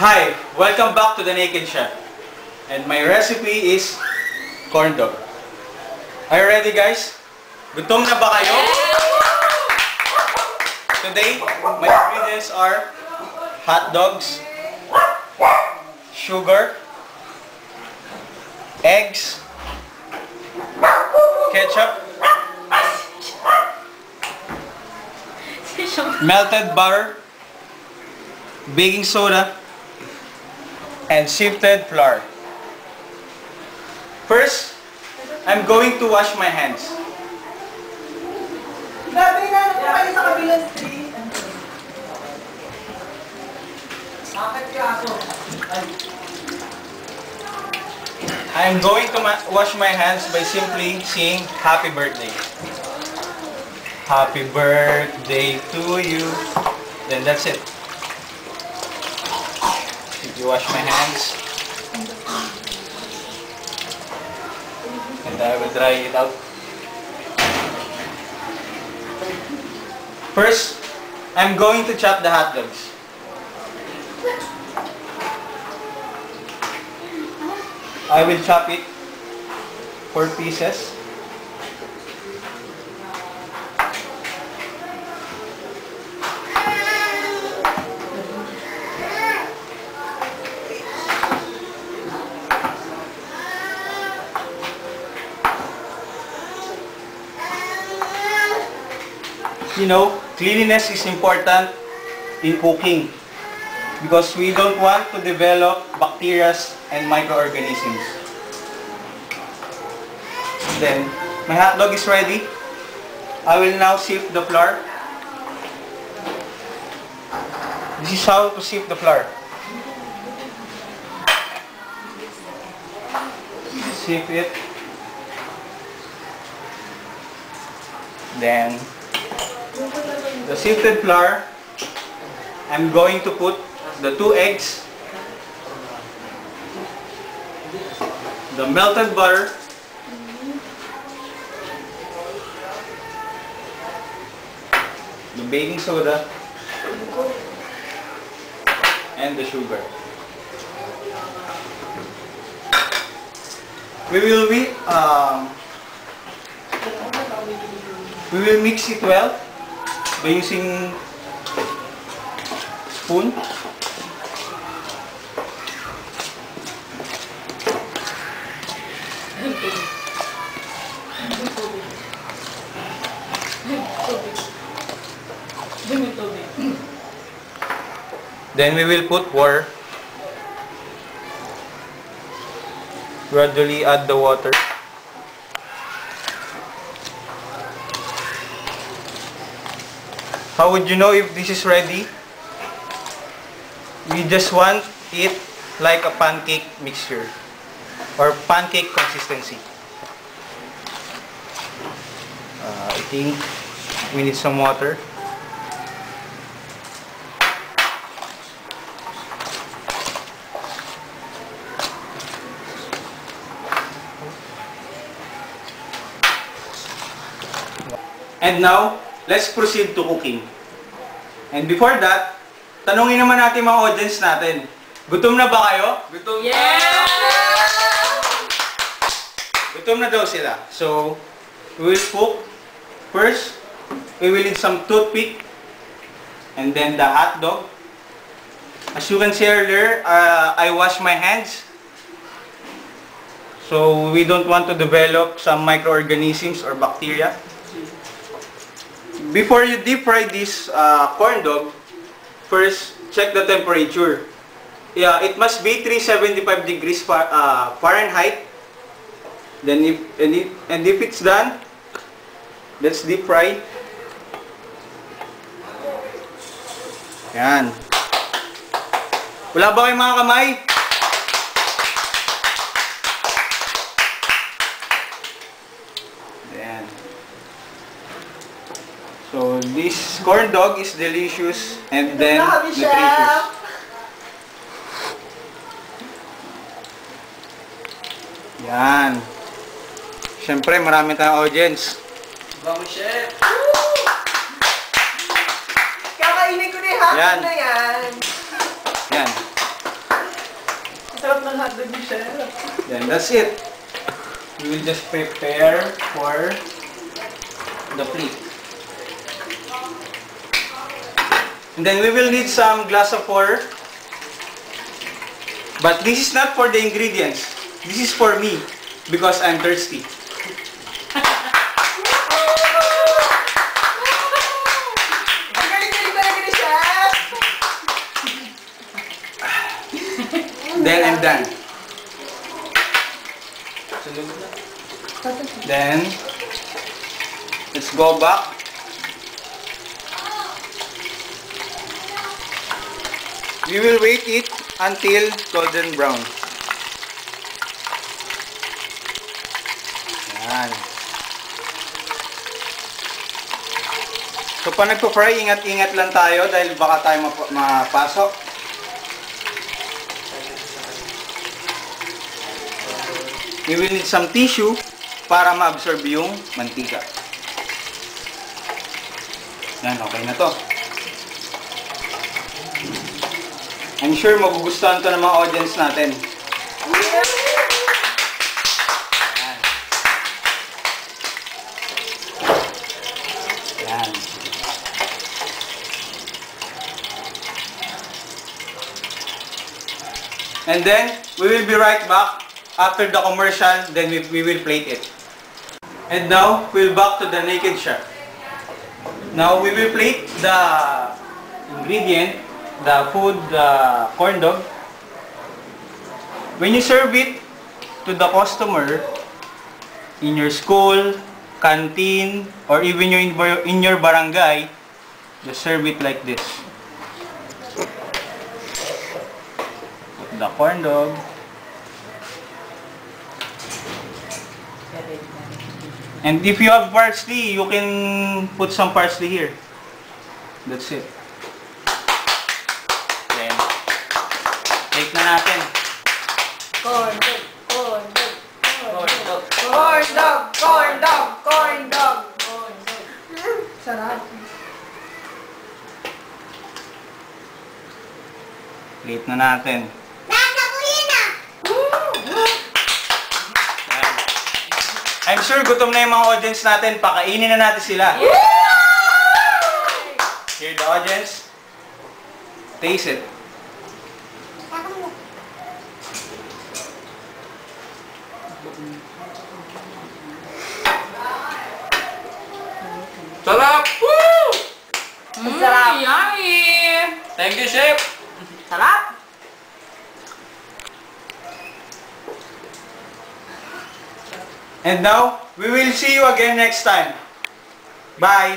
Hi! Welcome back to The Naked Chef. And my recipe is corn dog. Are you ready, guys? Gutom na ba kayo? Today, my ingredients are hot dogs, sugar, eggs, ketchup, melted butter, baking soda, and sifted flour. First, I'm going to wash my hands. I'm going to wash my hands by simply saying happy birthday. Happy birthday to you. Then that's it. You wash my hands. And I will dry it out. First, I'm going to chop the hot dogs. I will chop it 4 pieces. You know, cleanliness is important in cooking because we don't want to develop bacteria and microorganisms. Then, my hot dog is ready. I will now sift the flour. This is how to sift the flour. Sift it. Then, the sifted flour, I'm going to put the 2 eggs, the melted butter, the baking soda, and the sugar. We will mix it well by using spoon. Then we will put water. Gradually add the water. How would you know if this is ready? We just want it like a pancake mixture or pancake consistency. I think we need some water. And now, let's proceed to cooking. And before that, tanungin naman natin mga audience natin. Gutom na ba kayo? Gutom. Yeah! Gutom na daw sila. So, we will cook. First, we will need some toothpick. And then the hot dog. As you can see earlier, I wash my hands. So, we don't want to develop some microorganisms or bacteria. Before you deep fry this corn dog, first check the temperature. Yeah, it must be 375 degrees Fahrenheit. Then if it's done, let's deep fry. Yan. Wala ba kayong mga kamay? Yan. So, this corn dog is delicious and then nutritious. Yan. Siyempre, marami tayong audience. Vamos, chef! Kakainin ko na yung hapon Yan. na yan. Yan. ang hotdog ni Chef. Then that's it. We will just prepare for the plate. And then we will need some glass of water. But this is not for the ingredients. This is for me because I'm thirsty. Ang galing-galing talaga ni Chef. Then I'm done. Then let's go back. We will wait it until golden brown. Yan. So pag nagpo-fry, ingat-ingat lang tayo dahil baka tayo mapasok. We will need some tissue para ma-absorb yung mantika. Yan, okay na to. I'm sure magugustuhan to ng mga audience natin. Yan. Yan. And then, we will be right back after the commercial, then we will plate it. And now, we'll back to the Naked Chef. Now, we will plate the ingredient, the food, the corn dog. When you serve it to the customer in your school, canteen, or even in your barangay, just serve it like this. Put the corn dog. And if you have parsley, you can put some parsley here. That's it. Then, take na natin. Corn dog, corn dog, corn dog, corn dog, corn dog, corn dog, corn dog. Sarap. Plate na natin. I'm sure gutom na yung mga audience natin. Pakainin na natin sila. Here the audience. Taste it. Sarap! Woo! Sarap! Yummy! Thank you, Chef! Sarap! And now, we will see you again next time. Bye!